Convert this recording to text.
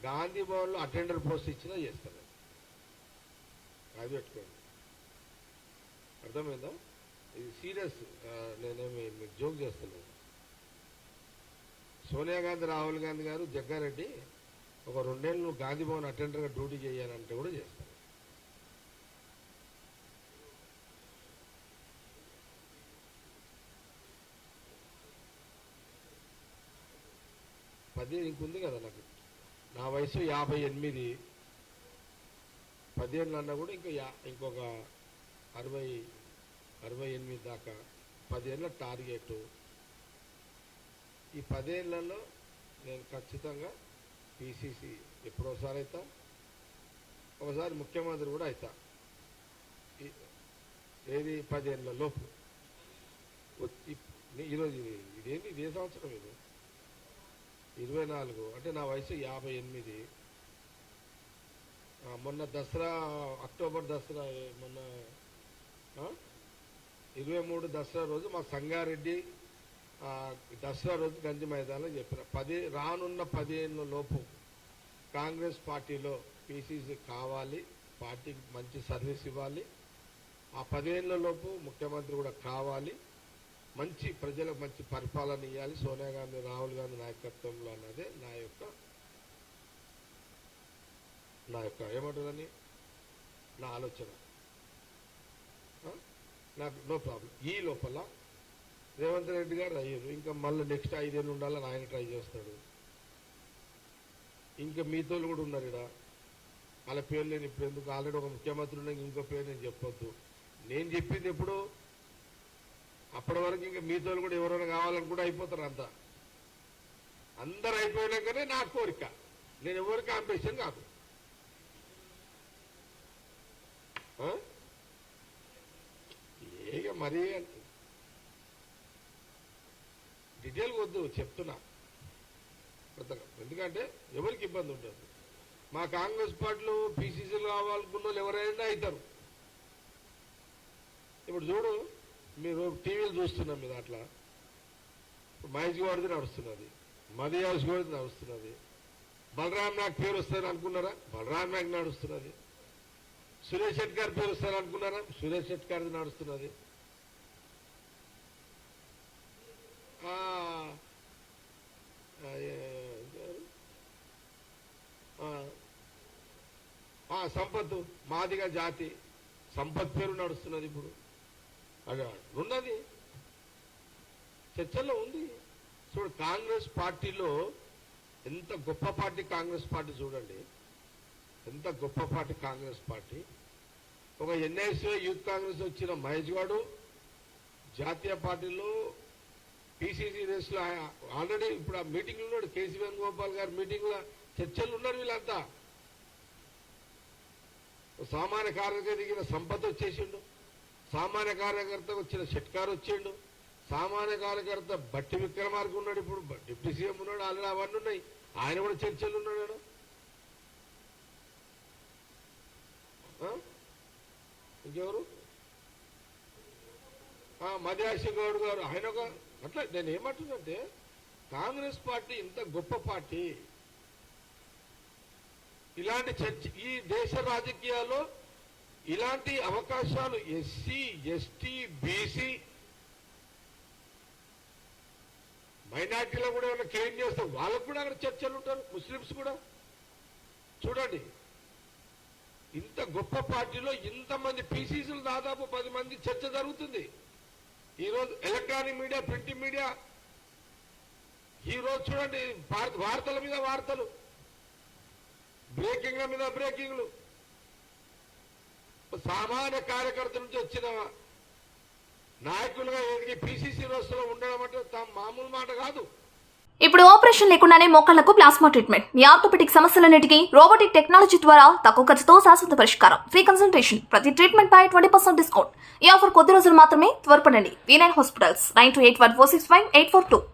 గాంధీ భవన్లో attender post ఇచ్చినా చేస్తాను. అది పెట్టుకోండి, అర్థమైందా? ఇది సీరియస్, నేనేమి మీకు జోక్ చేస్తున్నాను. సోనియా గాంధీ, రాహుల్ గాంధీ గారు, జగ్గారెడ్డి ఒక 2 ఏళ్ళు గాంధీ భవన్ అటెండర్గా డ్యూటీ చేయాలంటే కూడా చేస్తాను. ఇంకుంది కదా నాకు, నా వయసు 58, 10 ఏళ్ళు అన్నా కూడా ఇంకొక 68 దాకా 10 ఏళ్ళ టార్గెట్. ఈ 10 ఏళ్లలో నేను ఖచ్చితంగా పిసిసి ఎప్పుడోసారి అవుతా, ఒకసారి ముఖ్యమంత్రి కూడా అవుతా. ఏది 10 ఏళ్ళ లోపు. ఈరోజు ఇదేంటి, ఇదే సంవత్సరం ఇది 24, అంటే నా వయసు 58. మొన్న దసరా, అక్టోబర్ దసరా, మొన్న 23 దసరా రోజు మా సంగారెడ్డి దసరా రోజు గంజి మైదానంలో చెప్పిన, రానున్న 10 ఏళ్ళ లోపు కాంగ్రెస్ పార్టీలో పిసిసి కావాలి, పార్టీకి మంచి సర్వీస్ ఇవ్వాలి, ఆ 10 ఏళ్ళ లోపు ముఖ్యమంత్రి కూడా కావాలి, మంచి ప్రజలకు మంచి పరిపాలన ఇవ్వాలి సోనియా గాంధీ, రాహుల్ గాంధీ నాయకత్వంలో అన్నదే నా యొక్క ఏమంటుందని నా ఆలోచన. నాకు నో ప్రాబ్లం. ఈ లోపల రేవంత్ రెడ్డి గారు అయ్యారు, ఇంకా మళ్ళీ నెక్స్ట్ 5 ఏళ్ళు ఉండాలని ఆయన ట్రై చేస్తాడు. ఇంకా మీతోళ్ళు కూడా ఉన్నారు ఇక్కడ, వాళ్ళ పేరు నేను ఇప్పుడు ఎందుకు, ఆల్రెడీ ఒక ముఖ్యమంత్రి ఉన్నా, ఇంకో పేరు నేను చెప్పొద్దు. నేను చెప్పింది ఎప్పుడు, అప్పటి వరకు ఇంకా మీతోళ్ళు కూడా ఎవరైనా కావాలని కూడా అయిపోతారు. అందరు అయిపోయినాకనే నా కోరిక, నేను ఎవరికి అంబిషన్ కాదు. ఏక మరీ డీటెయిల్ వద్దు, చెప్తున్నా. ఎందుకంటే ఎవరికి ఇబ్బంది ఉంటుంది. మా కాంగ్రెస్ పార్టీలో పిసిసిలు కావాలనుకున్న వాళ్ళు ఎవరైనా అవుతారు. ఇప్పుడు చూడు, మీరు టీవీలు చూస్తున్నాం, మీ దాంట్లో మహేష్ గౌడ్ది నడుస్తున్నది, మదియాస్ గౌడ్ది నడుస్తున్నది, బలరాం నాయక్ పేరు వస్తుంది అనుకున్నారా, బలరాం నాయక్ నడుస్తున్నది, సురేష్ శెట్టి గారి పేరు వస్తుంది అనుకున్నారా, సురేష్ శెట్టి గారిది నడుస్తున్నది, సంపత్ మాదిగా జాతి సంపత్ పేరు నడుస్తున్నది. ఇప్పుడు అదే ఉన్నది, చర్చల్లో ఉంది. చూడు, కాంగ్రెస్ పార్టీలో ఎంత గొప్ప పార్టీ కాంగ్రెస్ పార్టీ, చూడండి ఎంత గొప్ప పార్టీ కాంగ్రెస్ పార్టీ. ఒక ఎన్ఐసి యూత్ కాంగ్రెస్ వచ్చిన మహేష్ గౌడ్ జాతీయ పార్టీలో పిసిసి రేస్లో ఆల్రెడీ ఇప్పుడు ఆ మీటింగ్లో ఉన్నాడు. కేసీ వేణుగోపాల్ గారి మీటింగ్లో చర్చలు ఉన్నారు. వీళ్ళంతా సామాన్య కార్యకర్త దిగిన సంపత్ వచ్చేసిండు, సామాన్య కార్యకర్త వచ్చిన షెట్కార్ వచ్చిండు, సామాన్య కార్యకర్త బట్టి విక్రమార్క ఉన్నాడు, ఇప్పుడు డిప్యూటీ సీఎం ఉన్నాడు, ఆల్రెడీ అవన్నీ ఉన్నాయి. ఆయన కూడా చర్చలు ఉన్నాడు. ఇంకెవరు, మధ్యాసి గౌడ్ గారు, ఆయన ఒక అట్లా. నేను ఏమంటున్నంటే కాంగ్రెస్ పార్టీ ఇంత గొప్ప పార్టీ, ఇలాంటి చర్చ ఈ దేశ రాజకీయాల్లో ఇలాంటి అవకాశాలు ఎస్సీ, ఎస్టీ, బీసీ, మైనార్టీలో కూడా ఏమైనా క్లెయిమ్ చేస్తారు, వాళ్ళకు కూడా అక్కడ చర్చలు ఉంటారు, ముస్లిమ్స్ కూడా. చూడండి, ఇంత గొప్ప పార్టీలో ఇంతమంది పిసిసిలు, దాదాపు 10 మంది చర్చ జరుగుతుంది. ఈరోజు ఎలక్ట్రానిక్ మీడియా, ప్రింటింగ్ మీడియా, ఈరోజు చూడండి వార్తల మీద వార్తలు, బ్రేకింగ్ల మీద బ్రేకింగ్లు. సామాన్య కార్యకర్తల నుంచి వచ్చిన నాయకులుగా ఎదిగి పిసిసి రోజులో ఉండడం అంటే మామూలు మాట కాదు. ఇప్పుడు ఆపరేషన్ లేకుండానే మోకాళ్లకు ప్లాస్మా ట్రీట్మెంట్, మీ ఆర్థోపెడిక్ సమస్యలన్నిటికీ రోబోటిక్ టెక్నాలజీ ద్వారా తక్కువ ఖర్చుతో శాశ్వత పరిష్కారం, ఫ్రీ కన్సల్టేషన్, ప్రతి ట్రీట్మెంట్ పై 20% డిస్కౌంట్. ఈ ఆఫర్ కొద్ది రోజులు మాత్రమే, త్వరపడండి. V9 hospitals 9281465842.